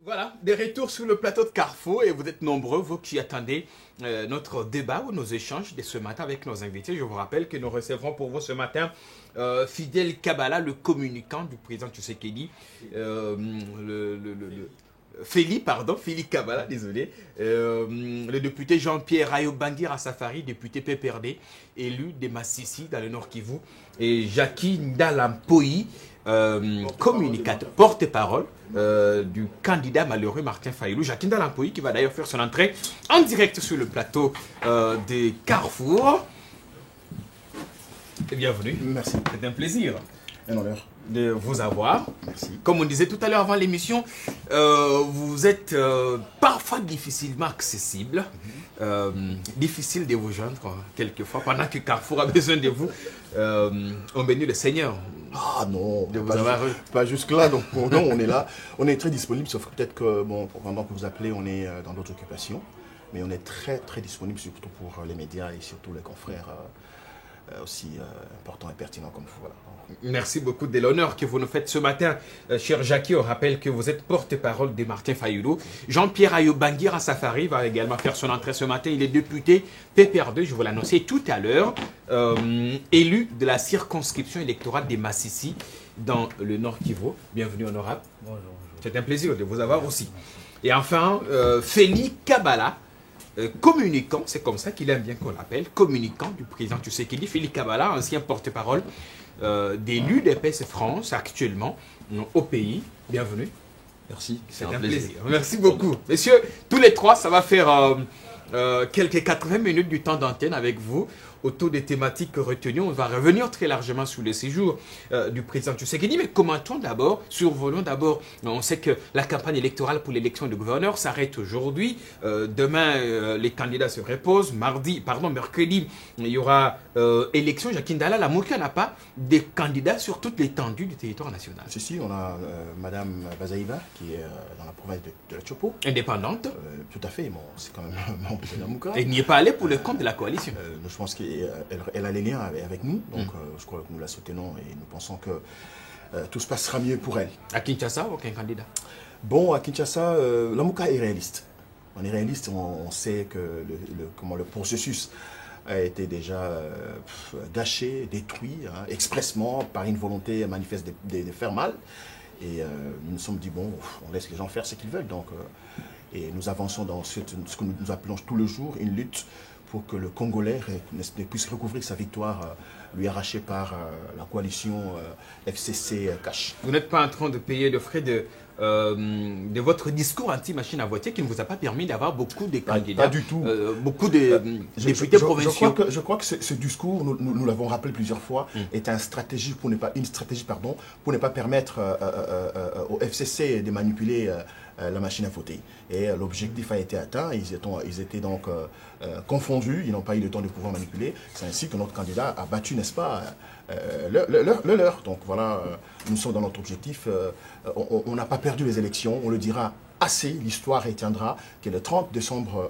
Voilà, des retours sur le plateau de Carrefour et vous êtes nombreux, vous qui attendez notre débat ou nos échanges de ce matin avec nos invités. Je vous rappelle que nous recevrons pour vous ce matin Fidel Kabala, le communicant du président Tshisekedi, Félix Kabala, désolé, le député Jean-Pierre Ayobangira Safari, député PPRD, élu de Massissi dans le Nord Kivu, et Jackie Ndalampoyi, communicateur, porte-parole du candidat malheureux Martin Fayulu. Jackie Ndalampoyi qui va d'ailleurs faire son entrée en direct sur le plateau de Carrefour. Et bienvenue. Merci. C'est un plaisir. Un honneur De vous avoir. Merci. Comme on disait tout à l'heure avant l'émission, vous êtes parfois difficilement accessible, difficile de vous joindre quelquefois, pendant que Carrefour a besoin de vous. On bénit le Seigneur. Ah non, De vous avoir eu. pas jusque-là. Donc pour nous, on est là. On est très disponible, sauf peut-être que bon, pendant que vous appelez, on est dans d'autres occupations. Mais on est très très disponible, surtout pour les médias et surtout les confrères aussi importants et pertinents comme vous. Voilà. Merci beaucoup de l'honneur que vous nous faites ce matin, cher Jackie. On rappelle que vous êtes porte-parole de Martin Fayulu. Jean-Pierre Ayobangira Safari va également faire son entrée ce matin. Il est député PPR2, je vous l'annonçais tout à l'heure, élu de la circonscription électorale de Massissi dans le Nord Kivu. Bienvenue, honorable. Bonjour. C'est un plaisir de vous avoir aussi. Et enfin, Félix Kabala, communicant, c'est comme ça qu'il aime bien qu'on l'appelle, communicant du président Tshisekedi. Félix Kabala, ancien porte-parole des l'UDPS France actuellement au pays. Bienvenue. Merci. C'est un plaisir. Merci beaucoup. Messieurs, tous les trois, ça va faire quelques 80 minutes du temps d'antenne avec vous autour des thématiques retenues. On va revenir très largement sur le séjour du président Tshisekedi, mais commentons d'abord, survolons d'abord. On sait que la campagne électorale pour l'élection du gouverneur s'arrête aujourd'hui. Demain, les candidats se reposent. Mercredi, il y aura élection. Jackie Ndalampoyi n'a pas de candidats sur toute l'étendue du territoire national. Si, on a Madame Bazaïba qui est dans la province de la Chopo. Indépendante. Tout à fait, bon, c'est quand même membre de Namuka. Elle n'y est pas allée pour le compte de la coalition. Je pense qu'elle a les liens avec nous, donc je crois que nous la soutenons et nous pensons que tout se passera mieux pour elle. À Kinshasa, aucun candidat. Bon, à Kinshasa, Lamuka est réaliste. On est réaliste, on sait que le processus a été déjà gâché, détruit, expressement par une volonté manifeste de faire mal. Et nous nous sommes dit, bon, on laisse les gens faire ce qu'ils veulent. Donc, et nous avançons dans ce que nous appelons tout le jour une lutte pour que le Congolais puisse recouvrir sa victoire lui arrachée par la coalition FCC Cash. Vous n'êtes pas en train de payer le frais de votre discours anti-machine à voter qui ne vous a pas permis d'avoir beaucoup de candidats. Pas du tout. Beaucoup de députés provinciaux. Je crois que ce discours, nous l'avons rappelé plusieurs fois, est une stratégie pour ne pas permettre au FCC de manipuler la machine à voter. Et l'objectif a été atteint, ils étaient donc confondus, ils n'ont pas eu le temps de pouvoir manipuler. C'est ainsi que notre candidat a battu, n'est-ce pas, le leur. Donc voilà, nous sommes dans notre objectif. On n'a pas perdu les élections, on le dira assez, l'histoire retiendra que le 30 décembre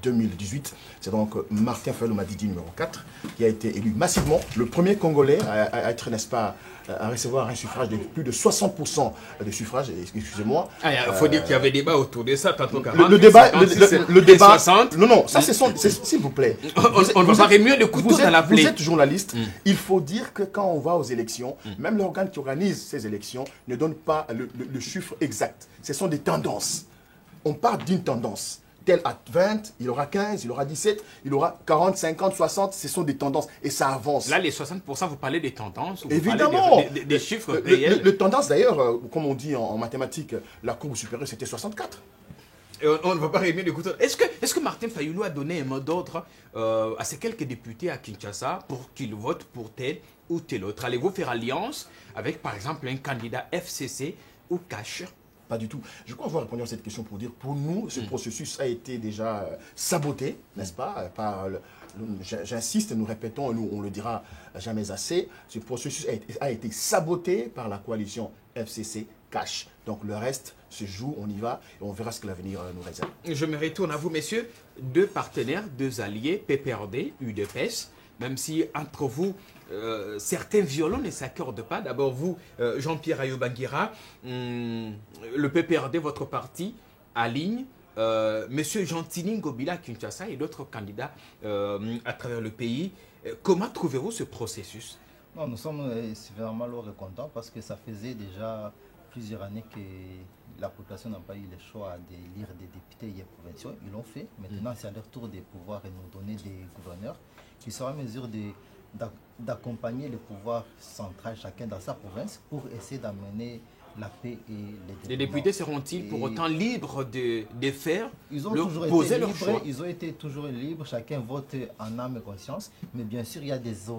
2018, c'est donc Martin Fayulu Madidi numéro 4 qui a été élu massivement, le premier Congolais à être, n'est-ce pas, à recevoir un suffrage de plus de 60% de suffrage, excusez-moi. Il faut dire qu'il y avait débat autour de ça, tantôt 40, le débat, 60. Non, ça c'est s'il vous plaît. On va parler mieux de couteau dans la plaie. Vous êtes journaliste, il faut dire que quand on va aux élections, même l'organe qui organise ces élections ne donne pas le chiffre exact. Ce sont des tendances. On part d'une tendance. Tel à 20, il aura 15, il aura 17, il aura 40, 50, 60, ce sont des tendances et ça avance. Là, les 60%, vous parlez des tendances, évidemment, des chiffres réels. Le tendance d'ailleurs, comme on dit en mathématiques, la courbe supérieure c'était 64. Et on ne va pas réunir le couteau. Est-ce que Martin Fayulu a donné un mot d'ordre à ces quelques députés à Kinshasa pour qu'ils votent pour tel ou tel autre? Allez-vous faire alliance avec, par exemple, un candidat FCC ou Cash? Pas du tout. Je crois avoir répondu à cette question pour dire, pour nous, ce processus a été déjà saboté, n'est-ce pas, par j'insiste, nous répétons, nous on le dira jamais assez, ce processus a été saboté par la coalition FCC Cash. Donc le reste se joue, on y va et on verra ce que l'avenir nous réserve. Je me retourne à vous, messieurs, deux partenaires, deux alliés, PPRD, UDPS, même si entre vous, certains violons ne s'accordent pas. D'abord, vous, Jean-Pierre Ayobanguira, le PPRD, votre parti, aligne Monsieur Gentini Ngobila Kinshasa et d'autres candidats à travers le pays. Comment trouvez-vous ce processus? Non, nous sommes sévèrement contents parce que ça faisait déjà plusieurs années que la population n'a pas eu le choix d'élire des députés et provinciaux. Ils l'ont fait. Maintenant, c'est à leur tour de pouvoir nous donner des gouverneurs qui seront en mesure d'accompagner le pouvoir central, chacun dans sa province, pour essayer d'amener la paix et le développement. Les députés seront-ils pour autant libres de faire, ils ont toujours été libres, ils ont été toujours libres, chacun vote en âme et conscience, mais bien sûr, il y a des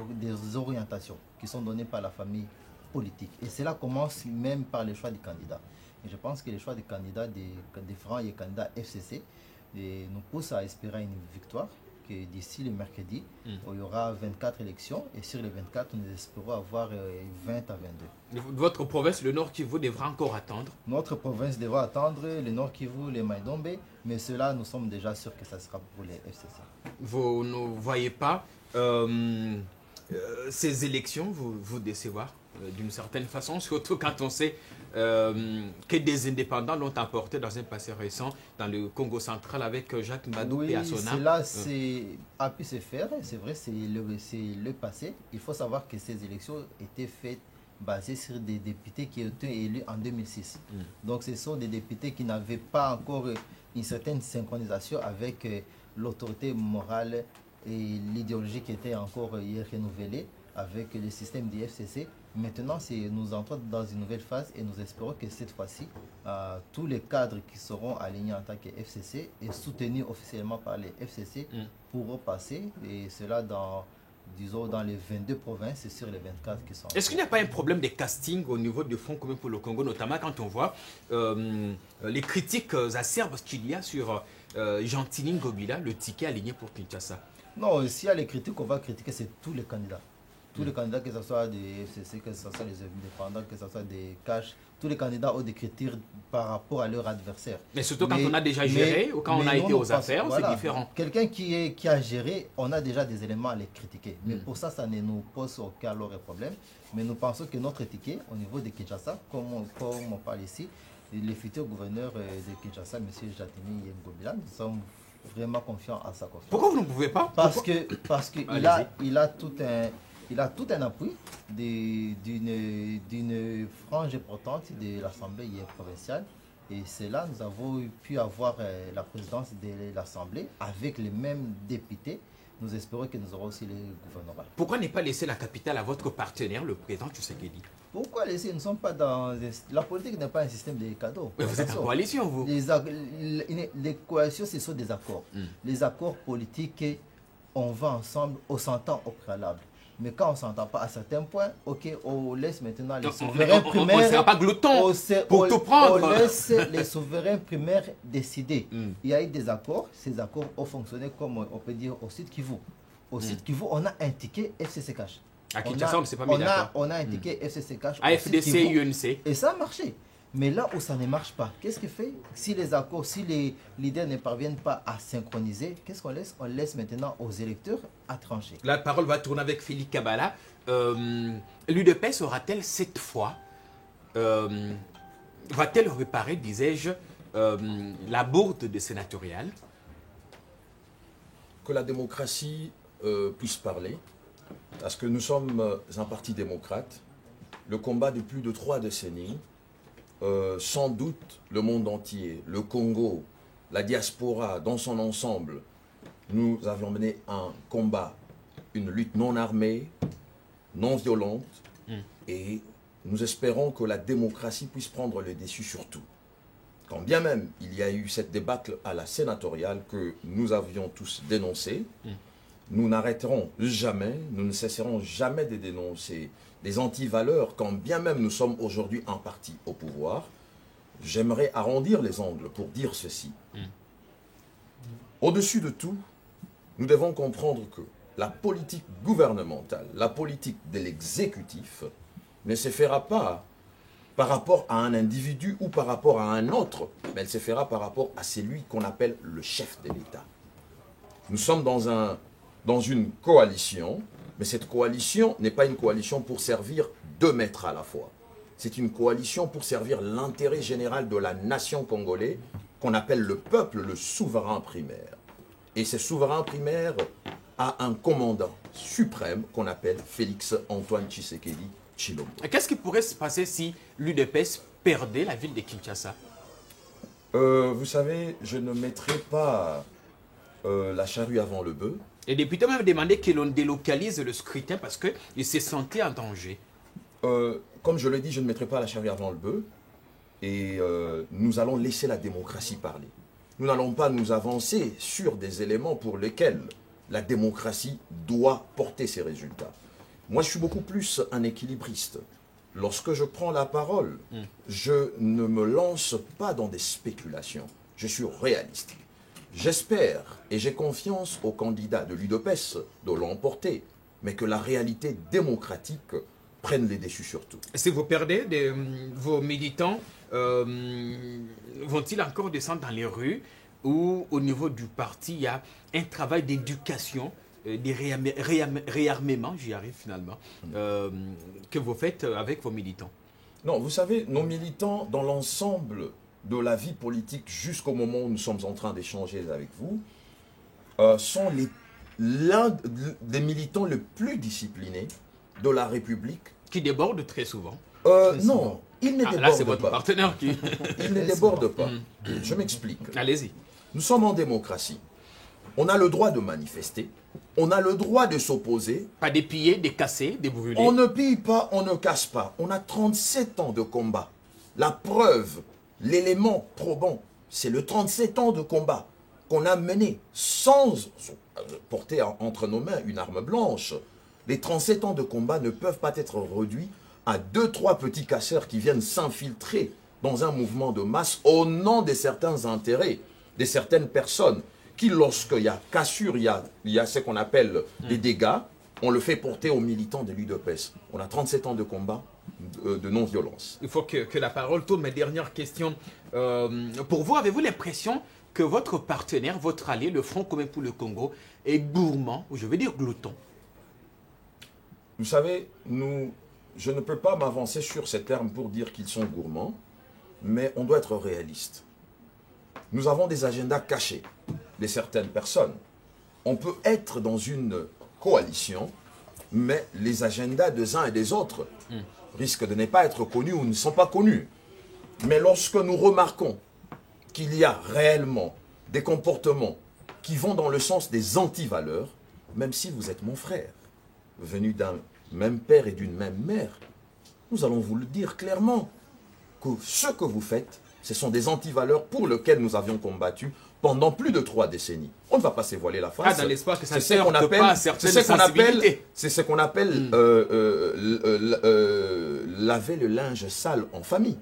orientations qui sont données par la famille politique. Et cela commence même par le choix du candidat. Et je pense que le choix des candidats, des différents candidats FCC, nous pousse à espérer une victoire. Que d'ici le mercredi, il y aura 24 élections et sur les 24, nous espérons avoir 20 à 22. Votre province, le Nord Kivu, devra encore attendre? Notre province devra attendre le Nord Kivu, les Maïdombe, mais cela, nous sommes déjà sûrs que ça sera pour les FCC. Vous ne voyez pas ces élections vous décevoir d'une certaine façon, surtout quand on sait que des indépendants l'ont emporté dans un passé récent dans le Congo central avec Jacques Mbadou et Assona. Cela a pu se faire, c'est vrai, c'est le passé. Il faut savoir que ces élections étaient faites basées sur des députés qui ont été élus en 2006. Donc ce sont des députés qui n'avaient pas encore une certaine synchronisation avec l'autorité morale et l'idéologie qui était encore renouvelée avec le système du FCC. Maintenant, nous entrons dans une nouvelle phase et nous espérons que cette fois-ci, tous les cadres qui seront alignés en tant que FCC et soutenus officiellement par les FCC pourront passer, et cela dans les 22 provinces et sur les 24 qui sont... Est-ce qu'il n'y a pas un problème de casting au niveau du Front commun pour le Congo, notamment quand on voit les critiques acerbes qu'il y a sur Gentini Ngobila, le ticket aligné pour Kinshasa? Non, s'il y a les critiques, on va critiquer, c'est tous les candidats. Tous les candidats, que ce soit des FCC, que ce soit des indépendants, que ce soit des cash, tous les candidats ont des critiques par rapport à leur adversaire. Mais surtout quand on a déjà géré ou quand on a été aux affaires, c'est différent. Quelqu'un qui a géré, on a déjà des éléments à les critiquer. Mais pour ça, ça ne nous pose aucun problème. Mais nous pensons que notre ticket, au niveau de Kinshasa, comme on parle ici, le futur gouverneur de Kinshasa, M. Gentini Ngobila, nous sommes vraiment confiants à sa confiance. Pourquoi vous ne pouvez pas? Parce qu'il a tout un appui d'une frange importante de l'Assemblée provinciale. Et c'est là nous avons pu avoir la présidence de l'Assemblée avec les mêmes députés. Nous espérons que nous aurons aussi les gouvernements. Pourquoi ne pas laisser la capitale à votre partenaire, le président Tshisekedi? Pourquoi laisser? Nous ne sommes pas dans... La politique n'est pas un système de cadeaux. Mais vous êtes en coalition, vous. Les coalitions, ce sont des accords. Les accords politiques, on va ensemble, on s'entend au préalable. Mais quand on ne s'entend pas à certains points, ok, on laisse maintenant les souverains primaires... On ne sera pas glouton pour tout prendre. On laisse les souverains primaires décider. Il y a eu des accords. Ces accords ont fonctionné comme on peut dire au Sud Kivu. Au Sud Kivu, on a un ticket FCC Cash. À Kinshasa, on ne s'est pas mis d'accord. On a un ticket FCC Cash. AFDC, UNC. Et ça a marché. Mais là où ça ne marche pas, qu'est-ce qu'il fait? Si les accords, si les leaders ne parviennent pas à synchroniser, qu'est-ce qu'on laisse? On laisse maintenant aux électeurs à trancher. La parole va tourner avec Philippe Kabala. L'UDPS aura-t-elle cette fois, va-t-elle réparer, disais-je, la bourde de sénatoriale? Que la démocratie puisse parler, parce que nous sommes un parti démocrate. Le combat de plus de 3 décennies, sans doute le monde entier, le Congo, la diaspora dans son ensemble, nous avions mené un combat, une lutte non armée, non violente, et nous espérons que la démocratie puisse prendre le dessus sur tout. Quand bien même il y a eu cette débâcle à la sénatoriale que nous avions tous dénoncée, nous n'arrêterons jamais, nous ne cesserons jamais de dénoncer les antivaleurs, quand bien même nous sommes aujourd'hui un parti au pouvoir. J'aimerais arrondir les angles pour dire ceci. Au-dessus de tout, nous devons comprendre que la politique gouvernementale, la politique de l'exécutif, ne se fera pas par rapport à un individu ou par rapport à un autre, mais elle se fera par rapport à celui qu'on appelle le chef de l'État. Nous sommes dans une coalition Mais cette coalition n'est pas une coalition pour servir deux maîtres à la fois. C'est une coalition pour servir l'intérêt général de la nation congolaise, qu'on appelle le peuple, le souverain primaire. Et ce souverain primaire a un commandant suprême qu'on appelle Félix-Antoine Tshisekedi Tshilombo. Qu'est-ce qui pourrait se passer si l'UDPS perdait la ville de Kinshasa? Vous savez, je ne mettrai pas la charrue avant le bœuf. Les députés m'avaient demandé que l'on délocalise le scrutin parce qu'ils se sentaient en danger. Comme je le dis, je ne mettrai pas la charrue avant le bœuf. Et nous allons laisser la démocratie parler. Nous n'allons pas nous avancer sur des éléments pour lesquels la démocratie doit porter ses résultats. Moi, je suis beaucoup plus un équilibriste. Lorsque je prends la parole, je ne me lance pas dans des spéculations. Je suis réaliste. J'espère et j'ai confiance aux candidats de l'UDPS de l'emporter, mais que la réalité démocratique prenne les déçus sur tout. Si vous perdez, vos militants vont-ils encore descendre dans les rues ou au niveau du parti, il y a un travail d'éducation, de réarmement, j'y arrive finalement, que vous faites avec vos militants? Non, vous savez, nos militants, dans l'ensemble de la vie politique jusqu'au moment où nous sommes en train d'échanger avec vous, sont l'un des militants les plus disciplinés de la République. Qui déborde très souvent. Non, il ne déborde là, c'est votre pas. partenaire qui... Il ne déborde pas. Je m'explique. Allez-y. Nous sommes en démocratie. On a le droit de manifester. On a le droit de s'opposer. Pas de piller, de casser, de brûler. On ne pille pas, on ne casse pas. On a 37 ans de combat. La preuve, l'élément probant, c'est le 37 ans de combat qu'on a mené sans porter entre nos mains une arme blanche. Les 37 ans de combat ne peuvent pas être réduits à 2-3 petits casseurs qui viennent s'infiltrer dans un mouvement de masse au nom de certains intérêts, de certaines personnes qui, lorsqu'il y a cassure, il y a ce qu'on appelle des dégâts, on le fait porter aux militants de l'UDPS. On a 37 ans de combat de non-violence. Il faut que la parole tourne. Mes dernières questions. Pour vous, avez-vous l'impression que votre partenaire, votre allié, le Front commun pour le Congo, est gourmand, ou je veux dire glouton? Vous savez, je ne peux pas m'avancer sur ces termes pour dire qu'ils sont gourmands, mais on doit être réaliste. Nous avons des agendas cachés de certaines personnes. On peut être dans une coalition, mais les agendas des uns et des autres risquent de ne pas être connus ou ne sont pas connus. Mais lorsque nous remarquons qu'il y a réellement des comportements qui vont dans le sens des antivaleurs, même si vous êtes mon frère, venu d'un même père et d'une même mère, nous allons vous le dire clairement, que ce que vous faites, ce sont des antivaleurs pour lesquelles nous avions combattu pendant plus de 3 décennies. On ne va pas se voiler la face. Dans l'espoir que ça ne heurte pas à certaines sensibilités. C'est ce qu'on appelle laver le linge sale en famille.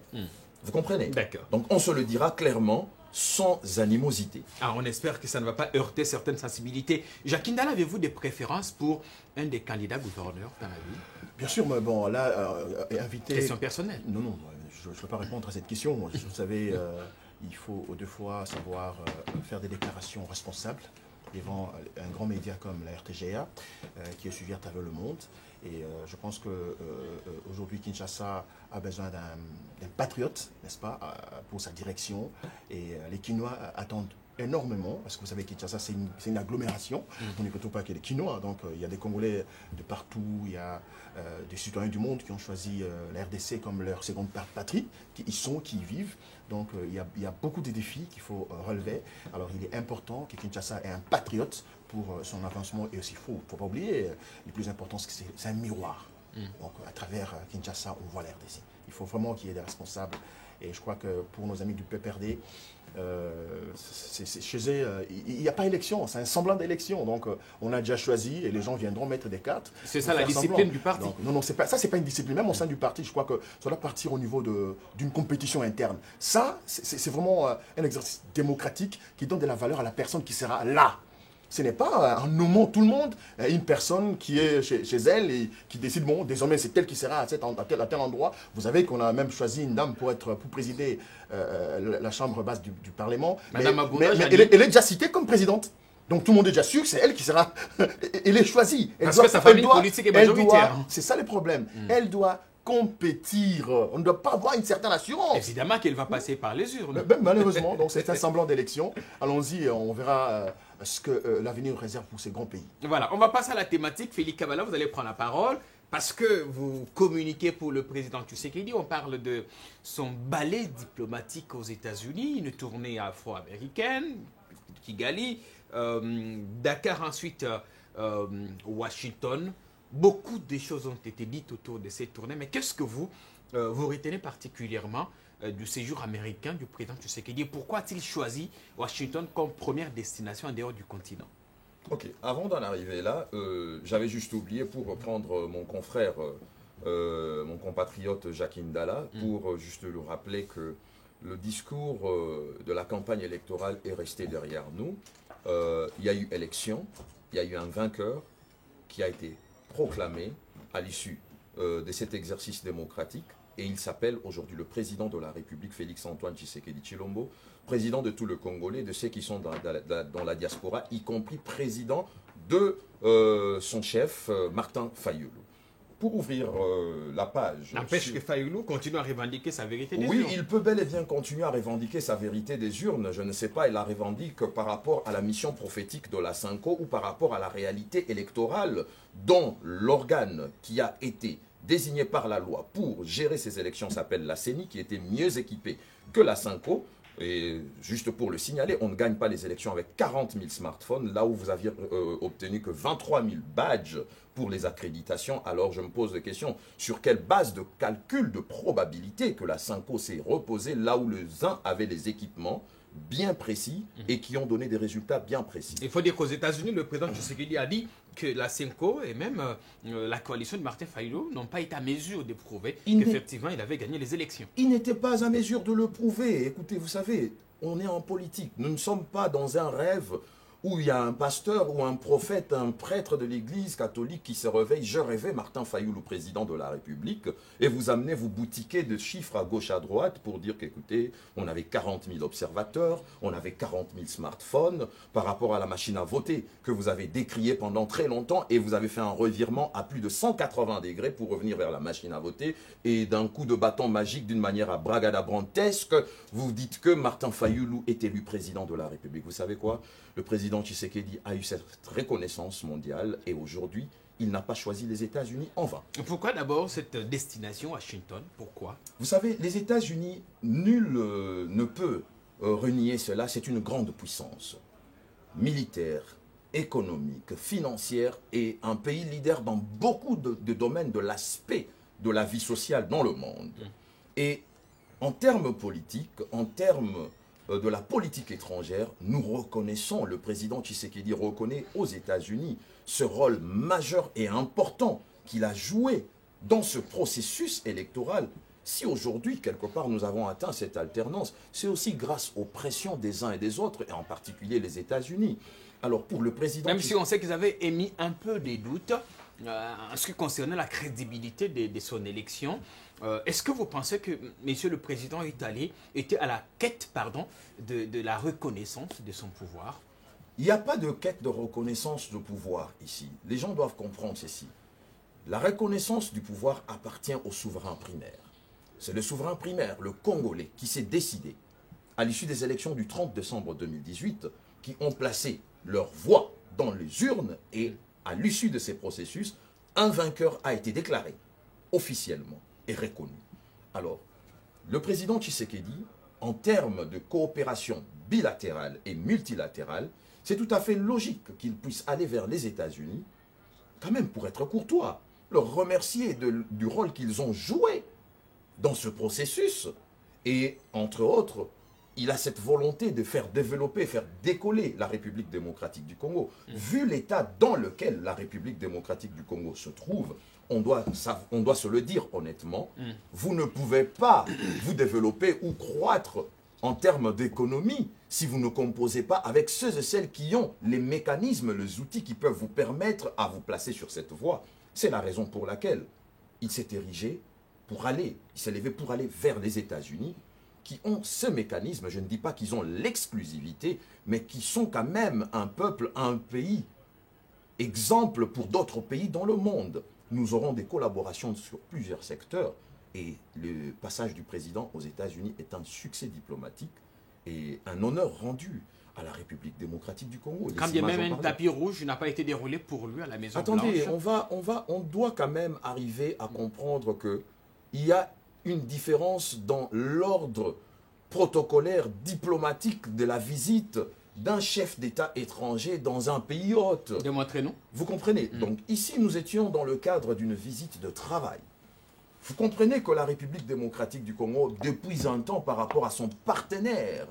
Vous comprenez? D'accord. Donc on se le dira clairement, sans animosité. Alors on espère que ça ne va pas heurter certaines sensibilités. Jacques Ndala, avez-vous des préférences pour un des candidats gouverneurs dans la ville? Bien sûr, mais bon, là, invité... Question personnelle. Non, je ne peux pas répondre à cette question. Vous savez, il faut deux fois savoir faire des déclarations responsables devant un grand média comme la RTGA, qui est suivi à travers le monde. Et je pense qu'aujourd'hui, Kinshasa a besoin d'un patriote, n'est-ce pas, pour sa direction. Et les Kinois attendent énormément, parce que vous savez, Kinshasa, c'est une agglomération. On ne peut pas qu'il y ait des Kinois. Donc, il y a des Congolais de partout. Il y a des citoyens du monde qui ont choisi la RDC comme leur seconde patrie, qui y sont, qui y vivent. Donc, il y a beaucoup de défis qu'il faut relever. Alors, il est important que Kinshasa ait un patriote pour son avancement. Et aussi, il ne faut pas oublier, le plus important, c'est un miroir. Donc, à travers Kinshasa, on voit la RDC. Il faut vraiment qu'il y ait des responsables. Et je crois que pour nos amis du PPRD, chez eux, il n'y a pas d'élection, c'est un semblant d'élection. Donc, on a déjà choisi et les gens viendront mettre des cartes. C'est ça la discipline du parti. Donc, non, ça, c'est pas une discipline. Même au sein du parti, je crois que ça doit partir au niveau d'une compétition interne. Ça, c'est vraiment un exercice démocratique qui donne de la valeur à la personne qui sera là. Ce n'est pas en nommant tout le monde une personne qui est chez elle et qui décide, bon, désormais c'est elle qui sera à tel endroit. Vous savez qu'on a même choisi une dame pour présider la chambre basse du Parlement. Madame Abouna, elle est déjà citée comme présidente. Donc tout le monde est déjà sûr que c'est elle qui sera... Elle est choisie. Parce que sa famille politique est majoritaire. C'est ça le problème. Elle doit compétir. On ne doit pas avoir une certaine assurance. Évidemment qu'elle va passer par les urnes. Malheureusement, donc c'est un semblant d'élection. Allons-y, on verra ce que l'avenir nous réserve pour ces grands pays. Voilà, on va passer à la thématique. Félix Kabala, vous allez prendre la parole. Parce que vous communiquez pour le président Tshisekedi, on parle de son balai diplomatique aux États-Unis, une tournée afro-américaine, Kigali, Dakar ensuite, Washington. Beaucoup de choses ont été dites autour de cette tournée, mais qu'est-ce que vous retenez particulièrement du séjour américain du président Tshisekedi et pourquoi a-t-il choisi Washington comme première destination en dehors du continent? Ok, avant d'en arriver là, j'avais juste oublié, pour reprendre mon confrère, mon compatriote Jacques Ndala, pour juste lui rappeler que le discours de la campagne électorale est resté derrière nous. Il y a eu élection, il y a eu un vainqueur qui a été proclamé à l'issue de cet exercice démocratique, et il s'appelle aujourd'hui le président de la République, Félix-Antoine Tshisekedi Tshilombo, président de tout le Congolais, de ceux qui sont dans la diaspora, y compris président de son chef, Martin Fayoulou. Pour ouvrir la page... N'empêche que Fayoulou continue à revendiquer sa vérité des urnes. Oui, il peut bel et bien continuer à revendiquer sa vérité des urnes. Je ne sais pas, il la revendique par rapport à la mission prophétique de la Cinco ou par rapport à la réalité électorale dont l'organe qui a été désigné par la loi pour gérer ces élections s'appelle la CENI, qui était mieux équipée que la Cinco. Et juste pour le signaler, on ne gagne pas les élections avec 40 000 smartphones, là où vous aviez obtenu que 23 000 badges pour les accréditations. Alors je me pose la question, sur quelle base de calcul de probabilité que la Cinco s'est reposée là où les uns avaient les équipements bien précis et qui ont donné des résultats bien précis. Il faut dire qu'aux États-Unis, le président Tshisekedi a dit que la Cinco et même la coalition de Martin Fayoulou n'ont pas été à mesure de prouver qu'effectivement il avait gagné les élections. Il n'était pas à mesure de le prouver. Écoutez, vous savez, on est en politique. Nous ne sommes pas dans un rêve où il y a un pasteur ou un prophète, un prêtre de l'église catholique qui se réveille. Je rêvais Martin Fayoulou, président de la République, et vous amenez, vous boutiquez de chiffres à gauche, à droite pour dire qu'écoutez, on avait 40 000 observateurs, on avait 40 000 smartphones par rapport à la machine à voter que vous avez décriée pendant très longtemps et vous avez fait un revirement à plus de 180 degrés pour revenir vers la machine à voter et d'un coup de bâton magique, d'une manière abracadabrantesque, vous dites que Martin Fayoulou est élu président de la République. Vous savez quoi? Le président Tshisekedi a eu cette reconnaissance mondiale et aujourd'hui, il n'a pas choisi les États-Unis en vain. Pourquoi d'abord cette destination Washington? Pourquoi? Vous savez, les États-Unis, nul ne peut renier cela. C'est une grande puissance militaire, économique, financière et un pays leader dans beaucoup de domaines de l'aspect de la vie sociale dans le monde. Et en termes politiques, en termes de la politique étrangère, nous reconnaissons, le président Tshisekedi reconnaît aux États-Unis ce rôle majeur et important qu'il a joué dans ce processus électoral. Si aujourd'hui, quelque part, nous avons atteint cette alternance, c'est aussi grâce aux pressions des uns et des autres, et en particulier les États-Unis. Alors pour le président... Même si on sait qu'ils avaient émis un peu des doutes en ce qui concernait la crédibilité de son élection, est-ce que vous pensez que Monsieur le Président italien était à la quête de la reconnaissance de son pouvoir? Il n'y a pas de quête de reconnaissance de pouvoir ici. Les gens doivent comprendre ceci. La reconnaissance du pouvoir appartient au souverain primaire. C'est le souverain primaire, le Congolais, qui s'est décidé, à l'issue des élections du 30 décembre 2018, qui ont placé leur voix dans les urnes et à l'issue de ces processus, un vainqueur a été déclaré officiellement et reconnu. Alors, le président Tshisekedi, en termes de coopération bilatérale et multilatérale, c'est tout à fait logique qu'il puisse aller vers les États-Unis, quand même pour être courtois, leur remercier du rôle qu'ils ont joué dans ce processus. Et entre autres, il a cette volonté de faire développer, faire décoller la République démocratique du Congo. Vu l'état dans lequel la République démocratique du Congo se trouve, on doit se le dire honnêtement, vous ne pouvez pas vous développer ou croître en termes d'économie si vous ne composez pas avec ceux et celles qui ont les mécanismes, les outils qui peuvent vous permettre à vous placer sur cette voie. C'est la raison pour laquelle il s'est érigé pour aller, il s'est levé pour aller vers les États-Unis. qui ont ce mécanisme. Je ne dis pas qu'ils ont l'exclusivité, mais qui sont quand même un peuple, un pays, exemple pour d'autres pays dans le monde. Nous aurons des collaborations sur plusieurs secteurs et le passage du président aux États-Unis est un succès diplomatique et un honneur rendu à la République démocratique du Congo. Quand bien même un tapis rouge n'a pas été déroulé pour lui à la Maison Blanche. Attendez, on doit quand même arriver à comprendre qu'il y a une différence dans l'ordre protocolaire diplomatique de la visite d'un chef d'État étranger dans un pays hôte. Démontrez-nous. Vous comprenez? Donc ici, nous étions dans le cadre d'une visite de travail. Vous comprenez que la République démocratique du Congo, depuis un temps par rapport à son partenaire,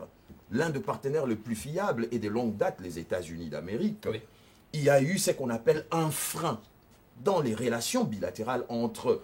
l'un des partenaires les plus fiables et de longue date, les États-Unis d'Amérique, Oui. il y a eu ce qu'on appelle un frein dans les relations bilatérales entre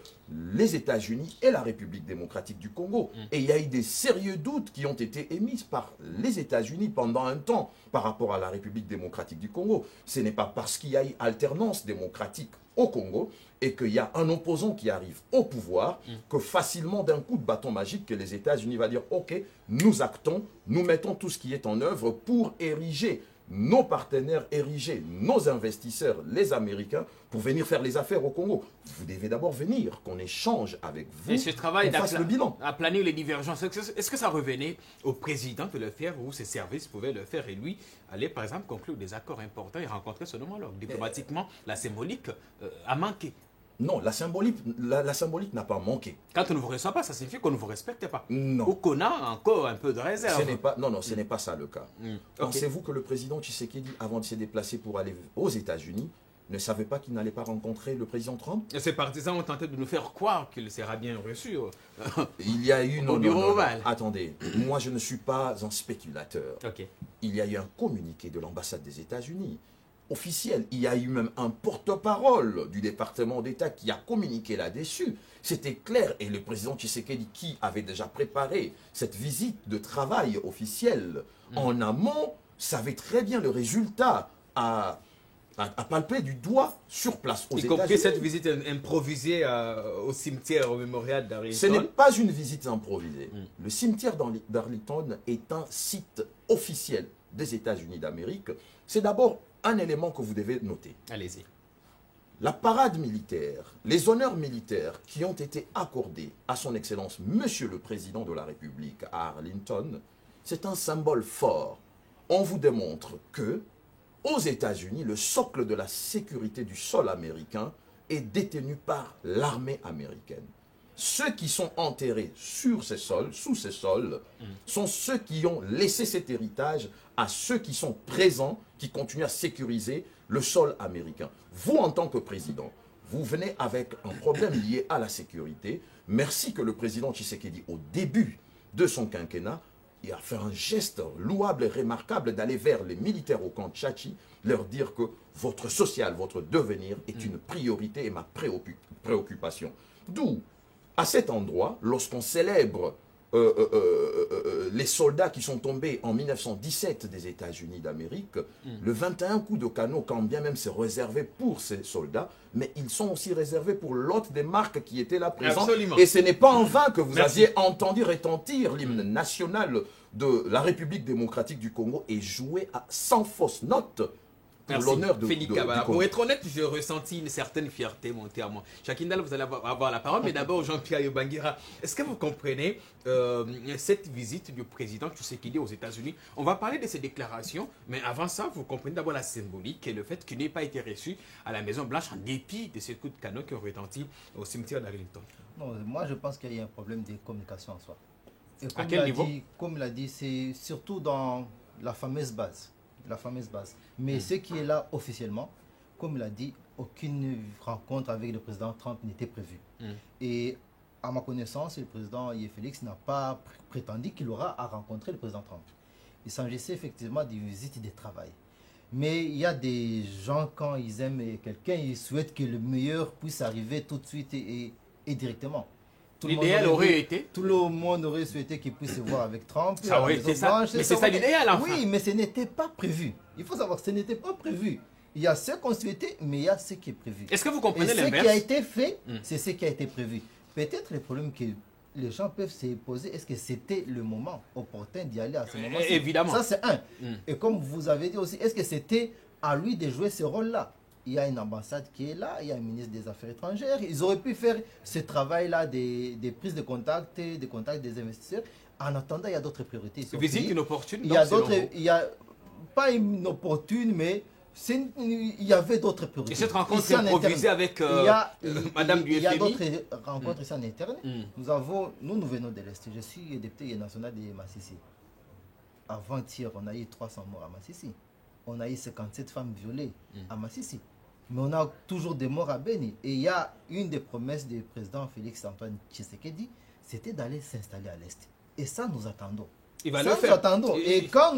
les États-Unis et la République démocratique du Congo. Et il y a eu des sérieux doutes qui ont été émis par les États-Unis pendant un temps par rapport à la République démocratique du Congo. Ce n'est pas parce qu'il y a eu alternance démocratique au Congo et qu'il y a un opposant qui arrive au pouvoir que facilement d'un coup de bâton magique que les États-Unis vont dire « Ok, nous actons, nous mettons tout ce qui est en œuvre pour ériger nos partenaires, ériger nos investisseurs, les Américains, pour venir faire les affaires au Congo. Vous devez d'abord venir, qu'on échange avec vous, Et ce travail qu'on fasse le bilan. à planer les divergences, est-ce que ça revenait au président de le faire ou ses services pouvaient le faire et lui aller par exemple conclure des accords importants et rencontrer son homologue? Diplomatiquement, la symbolique a manqué. Non, la symbolique n'a pas manqué. Quand on ne vous reçoit pas, ça signifie qu'on ne vous respecte pas. Non. Ou qu'on a encore un peu de réserve. Ce n'est pas ça le cas. Ok. Pensez-vous que le président Tshisekedi, avant de se déplacer pour aller aux États-Unis, ne savait pas qu'il n'allait pas rencontrer le président Trump? Et ses partisans ont tenté de nous faire croire qu'il sera bien reçu. Il y a eu... Au bureau ovale. Attendez, moi je ne suis pas un spéculateur. Ok. Il y a eu un communiqué de l'ambassade des États-Unis, officiel. Il y a eu même un porte-parole du département d'État qui a communiqué là-dessus. C'était clair. Et le président Tshisekedi, qui avait déjà préparé cette visite de travail officielle en amont, savait très bien le résultat à palper du doigt sur place aux Y États-Unis. compris cette visite improvisée au cimetière, au mémorial Ce d'Arlington. n'est pas une visite improvisée. Le cimetière d'Arlington est un site officiel des États-Unis d'Amérique. C'est d'abord un élément que vous devez noter. Allez-y. La parade militaire, les honneurs militaires qui ont été accordés à son Excellence, Monsieur le Président de la République à Arlington, c'est un symbole fort. On vous démontre que, aux États-Unis, le socle de la sécurité du sol américain est détenu par l'armée américaine. Ceux qui sont enterrés sur ces sols, sous ces sols, sont ceux qui ont laissé cet héritage à ceux qui sont présents, qui continuent à sécuriser le sol américain. Vous, en tant que président, vous venez avec un problème lié à la sécurité. Merci que le président Tshisekedi, au début de son quinquennat, il a fait un geste louable et remarquable d'aller vers les militaires au camp de Tchatchi, leur dire que votre social, votre devenir est une priorité et ma préoccupation. D'où, à cet endroit, lorsqu'on célèbre les soldats qui sont tombés en 1917 des États-Unis d'Amérique, le 21 coups de canon, quand bien même c'est réservé pour ces soldats, mais ils sont aussi réservés pour l'autre des marques qui étaient là présentes. Absolument. Et ce n'est pas en vain que vous Merci. aviez entendu retentir l'hymne national de la République démocratique du Congo et jouer sans fausse note pour Merci. l'honneur du Félix Kabala. Congo. Pour être honnête, j'ai ressenti une certaine fierté monter à moi. Chakindal, vous allez avoir la parole, mais d'abord Jean-Pierre Yobangira. Est-ce que vous comprenez cette visite du président Tshisekedi aux États-Unis? On va parler de ses déclarations, mais avant ça, vous comprenez d'abord la symbolique et le fait qu'il n'ait pas été reçu à la Maison-Blanche en dépit de ces coups de canon qui ont retenti au cimetière d'Arlington. Non, moi je pense qu'il y a un problème de communication en soi. Et À quel niveau? Comme il a dit, c'est surtout dans la fameuse base. Mais ce qui est là officiellement, comme il a dit, aucune rencontre avec le président Trump n'était prévue. Et à ma connaissance, le président Félix n'a pas prétendu qu'il aura à rencontrer le président Trump. Il s'agissait effectivement d'une visite de travail. Mais il y a des gens, quand ils aiment quelqu'un, ils souhaitent que le meilleur puisse arriver tout de suite et directement. L'idéal aurait été. Tout le monde aurait souhaité qu'il puisse se voir avec Trump. Ça aurait été ça. Mais c'est ça l'idéal, enfin. Oui, mais ce n'était pas prévu. Il faut savoir que ce n'était pas prévu. Il y a ce qu'on souhaitait, mais il y a ce qui est prévu. Est-ce que vous comprenez Et ce l'inverse? qui a été fait, c'est ce qui a été prévu. Peut-être le problème que les gens peuvent se poser, est-ce que c'était le moment opportun d'y aller à ce moment-ci? Évidemment. Ça, c'est un. Et comme vous avez dit aussi, est-ce que c'était à lui de jouer ce rôle-là? Il y a une ambassade qui est là, il y a un ministre des Affaires étrangères. Ils auraient pu faire ce travail-là des prises de contact, des contacts des investisseurs. En attendant, il y a d'autres priorités. Visite inopportune. Il y a d'autres, il y a pas inopportune, mais il y avait d'autres priorités. Et cette rencontre s'est improvisée avec Madame du FMI. Il y a d'autres rencontres ici en interne. Nous venons de l'Est. Je suis député national de Massissi. Avant-hier, on a eu 300 morts à Massissi. On a eu 57 femmes violées à Massissi. Mais on a toujours des morts à Beni. Et il y a une des promesses du président Félix Antoine Tshisekedi, c'était d'aller s'installer à l'Est. Et ça, nous attendons. Il va le faire. Et quand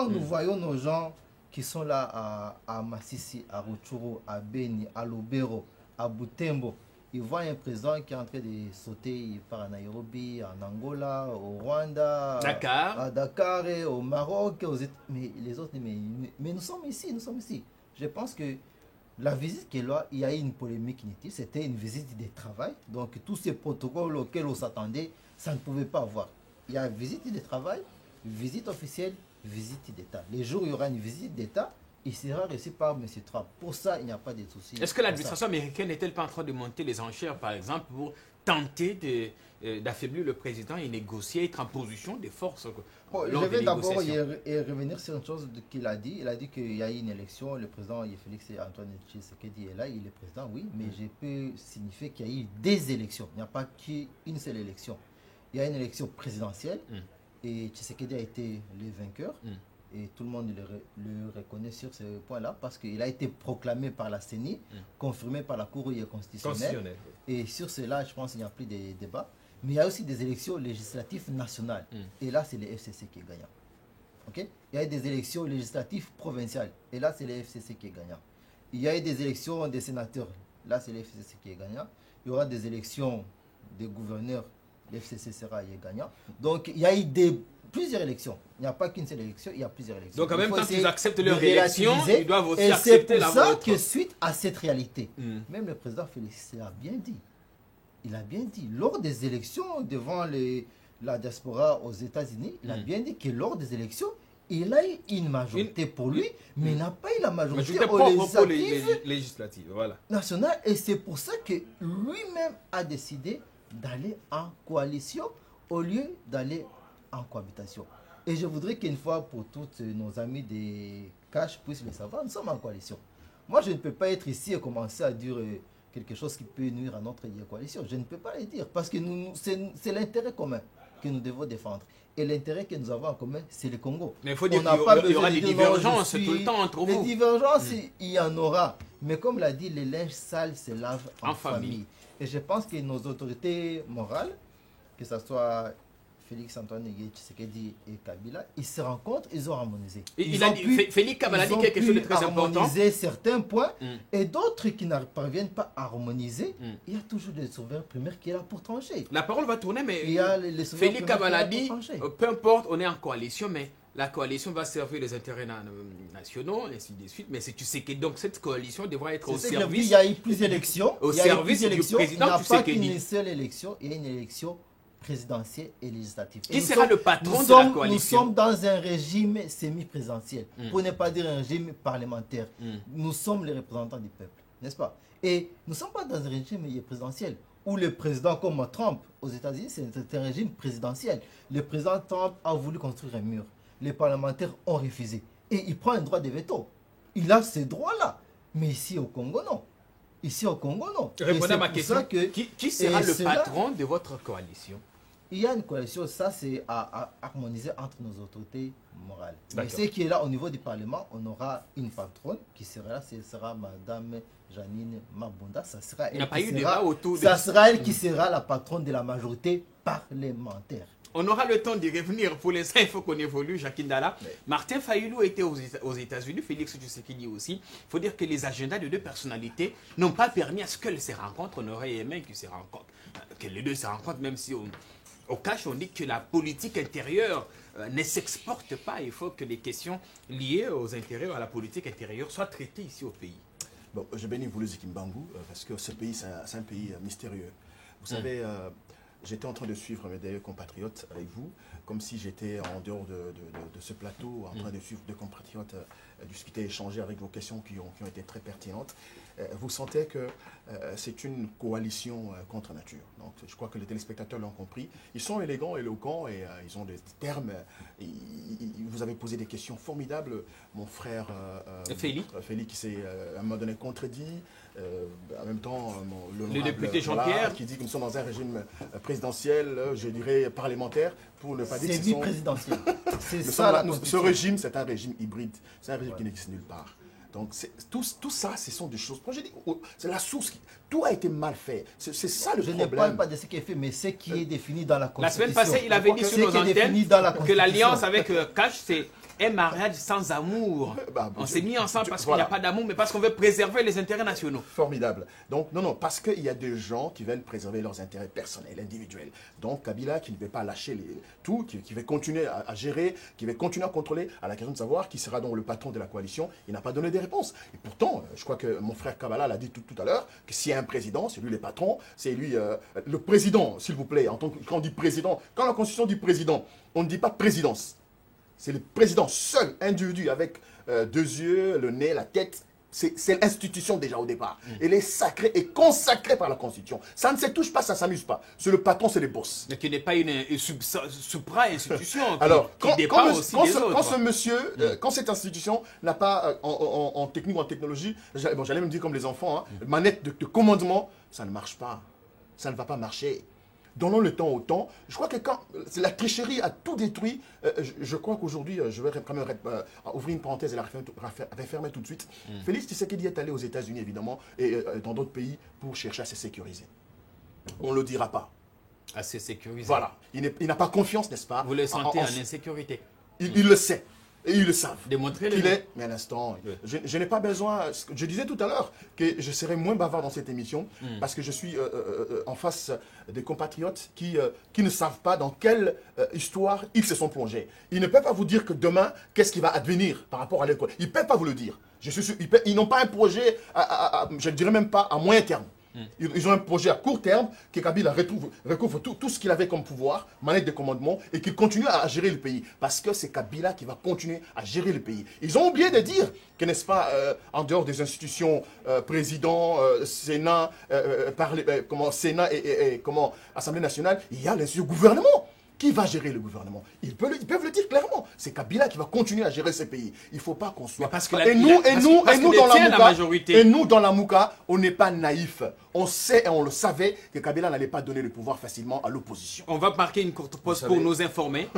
nous voyons nos gens qui sont là à Massissi, à Rutshuru, à Beni, à Lubero, à Butembo, ils voient un président qui est en train de sauter, il part à Nairobi, en Angola, au Rwanda, à Dakar, et au Maroc, mais les autres, mais nous sommes ici. Je pense que la visite qui est là, il y a eu une polémique inutile, c'était une visite de travail, donc tous ces protocoles auxquels on s'attendait, ça ne pouvait pas avoir. Il y a visite de travail, visite officielle, visite d'État. Les jours où il y aura une visite d'État, il sera reçu par M. Trump. Pour ça, il n'y a pas de souci. Est-ce que l'administration américaine n'est-elle pas en train de monter les enchères, par exemple, pour tenter d'affaiblir le président et négocier, être en position de force je vais d'abord revenir sur une chose qu'il a dit. Il a dit qu'il y a eu une élection, le président Félix Antoine Tshisekedi est là, il est président, oui, mais je peux signifier qu'il y a eu des élections. Il n'y a pas qu'une seule élection. Il y a une élection présidentielle et Tshisekedi a été le vainqueur. Et tout le monde le reconnaît sur ce point-là parce qu'il a été proclamé par la CENI, confirmé par la Cour constitutionnelle. Et sur cela, je pense qu'il n'y a plus de débat. Mais il y a aussi des élections législatives nationales. Et là, c'est le FCC qui est gagnant. Okay? Il y a des élections législatives provinciales. Et là, c'est le FCC qui est gagnant. Il y a des élections des sénateurs. Là, c'est le FCC qui est gagnant. Il y aura des élections des gouverneurs. Le FCC sera gagnant. Donc, il y a eu plusieurs élections. Il n'y a pas qu'une seule élection, il y a plusieurs élections. Donc, en même temps qu'ils acceptent leur élection, ils doivent aussi accepter la vôtre. Et c'est pour ça que suite à cette réalité, même le président Félix a bien dit, lors des élections devant la diaspora aux États-Unis, il a bien dit que lors des élections, il a eu une majorité pour lui, mais il n'a pas eu la majorité aux législatives nationales. Et c'est pour ça que lui-même a décidé d'aller en coalition au lieu d'aller en cohabitation. Et je voudrais qu'une fois pour toutes nos amis des Cash puissent le savoir, nous sommes en coalition. Moi, je ne peux pas être ici et commencer à dire quelque chose qui peut nuire à notre coalition. Je ne peux pas le dire parce que c'est l'intérêt commun que nous devons défendre. Et l'intérêt que nous avons en commun, c'est le Congo. Mais il faut dire qu'il y aura des divergences tout le temps entre vous. Les divergences, il y en aura. Mais comme l'a dit, les linges sales se lavent en famille. Et je pense que nos autorités morales, que ce soit Félix Antoine Tshisekedi et Kabila, ils se rencontrent, ils ont harmonisé. Félix Kabila a dit quelque chose de très important. Ils ont harmonisé certains points et d'autres qui ne parviennent pas à harmoniser. Il y a toujours le souverain primaire qui est là pour trancher. La parole va tourner, mais Félix Kabila dit, peu importe, on est en coalition, mais la coalition va servir les intérêts nationaux, et ainsi de suite. Mais tu sais que donc cette coalition devra être au service. Il y a eu plusieurs élections. Au service du président Tshisekedi. Il n'y a pas qu'une seule élection, il y a une élection présidentielle et législative. Qui sera le patron de la coalition? Nous sommes dans un régime semi-présidentiel, pour ne pas dire un régime parlementaire. Nous sommes les représentants du peuple, n'est-ce pas? Et nous ne sommes pas dans un régime présidentiel où le président, comme Trump aux États-Unis, c'est un régime présidentiel. Le président Trump a voulu construire un mur. Les parlementaires ont refusé. Et il prend un droit de veto. Il a ces droits-là. Mais ici au Congo, non. Ici au Congo, non. Répondez à ma question. Qui sera le patron de votre coalition? Il y a une coalition, ça c'est à harmoniser entre nos autorités morales. Mais ce qui est là au niveau du Parlement, on aura une patronne qui sera là, ce sera Madame Janine Mabunda. Ça sera elle qui sera la patronne de la majorité parlementaire. On aura le temps d'y revenir. Pour l'instant, il faut qu'on évolue, Jacques Ndala. Martin Fayulu était aux États-Unis, Félix Tshisekedi aussi. Il faut dire que les agendas de deux personnalités n'ont pas permis à ce qu'elles se rencontrent. On aurait aimé que les deux se rencontrent, même si au cash, on dit que la politique intérieure ne s'exporte pas. Il faut que les questions liées aux intérêts, à la politique intérieure, soient traitées ici au pays. Bon, je bénis vous le Zikimbangu, parce que ce pays, c'est un pays mystérieux. Vous savez, j'étais en train de suivre mes d'ailleurs compatriotes avec vous, comme si j'étais en dehors de ce plateau, en train de suivre deux compatriotes discuter, échanger avec vos questions qui ont été très pertinentes. Vous sentez que c'est une coalition contre nature. Donc, je crois que les téléspectateurs l'ont compris. Ils sont élégants, éloquents et ils ont des termes. Vous avez posé des questions formidables. Mon frère Félix qui s'est à un moment donné contredit. En même temps, le député Jean-Pierre qui dit que nous sommes dans un régime présidentiel, je dirais parlementaire, pour ne pas dire que c'est présidentiel. C'est ça. Ce régime, c'est un régime hybride. C'est un régime qui n'existe nulle part. Donc, tout ça, ce sont des choses. Quand je dis, c'est la source. Tout a été mal fait. C'est ça le problème. Je ne parle pas de ce qui est fait, mais ce qui est défini dans la Constitution. La semaine passée, il avait dit sur nos antennes que l'alliance avec Cash, c'est un mariage sans amour. On s'est mis ensemble parce qu'il n'y a pas d'amour, mais parce qu'on veut préserver les intérêts nationaux. Formidable. Donc, non, parce qu'il y a des gens qui veulent préserver leurs intérêts personnels, individuels. Donc, Kabila qui ne veut pas lâcher tout, qui veut continuer à gérer, qui veut continuer à contrôler, à la question de savoir qui sera donc le patron de la coalition, il n'a pas donné des réponses. Et pourtant, je crois que mon frère Kabala l'a dit tout à l'heure, que s'il y a un président, c'est lui le patron, c'est lui le président, s'il vous plaît. Quand on dit président, quand la Constitution dit président, on ne dit pas présidence. C'est le président seul, individu, avec deux yeux, le nez, la tête. C'est l'institution déjà au départ. Elle est sacrée et consacrée par la Constitution. Ça ne se touche pas, ça ne s'amuse pas. C'est le patron, c'est les boss. Mais qui n'est pas une supra-institution. Alors, qui dépend aussi des autres. Quand ce monsieur, quand cette institution n'a pas, en technique ou en technologie, j'allais me dire comme les enfants, manette de commandement, ça ne marche pas. Ça ne va pas marcher. Donnons le temps au temps. Je crois que quand la tricherie a tout détruit, je crois qu'aujourd'hui, je vais quand même ouvrir une parenthèse et la refermer tout de suite. Félix Tshisekedi est allé aux États-Unis, évidemment, et dans d'autres pays pour chercher à se sécuriser. On ne le dira pas. À se sécuriser. Voilà. Il n'a pas confiance, n'est-ce pas? Vous le sentez en insécurité. Il le sait. Et ils le savent. Démontrez-le. Mais à l'instant, je n'ai pas besoin. Je disais tout à l'heure que je serais moins bavard dans cette émission parce que je suis en face des compatriotes qui ne savent pas dans quelle histoire ils se sont plongés. Ils ne peuvent pas vous dire que demain, qu'est-ce qui va advenir par rapport à l'école. Ils ne peuvent pas vous le dire. Je suis sûr, ils n'ont pas un projet, je ne dirais même pas à moyen terme. Ils ont un projet à court terme que Kabila recouvre tout ce qu'il avait comme pouvoir, manette de commandement, et qu'il continue à gérer le pays. Parce que c'est Kabila qui va continuer à gérer le pays. Ils ont oublié de dire que, n'est-ce pas, en dehors des institutions, président, Sénat, Sénat et Assemblée nationale, il y a l'institution gouvernement. Qui va gérer le gouvernement? Ils peuvent le dire clairement. C'est Kabila qui va continuer à gérer ce pays. Il ne faut pas qu'on soit... Et nous, dans la Mouka, on n'est pas naïfs. On sait et on le savait que Kabila n'allait pas donner le pouvoir facilement à l'opposition. On va marquer une courte pause pour nous informer.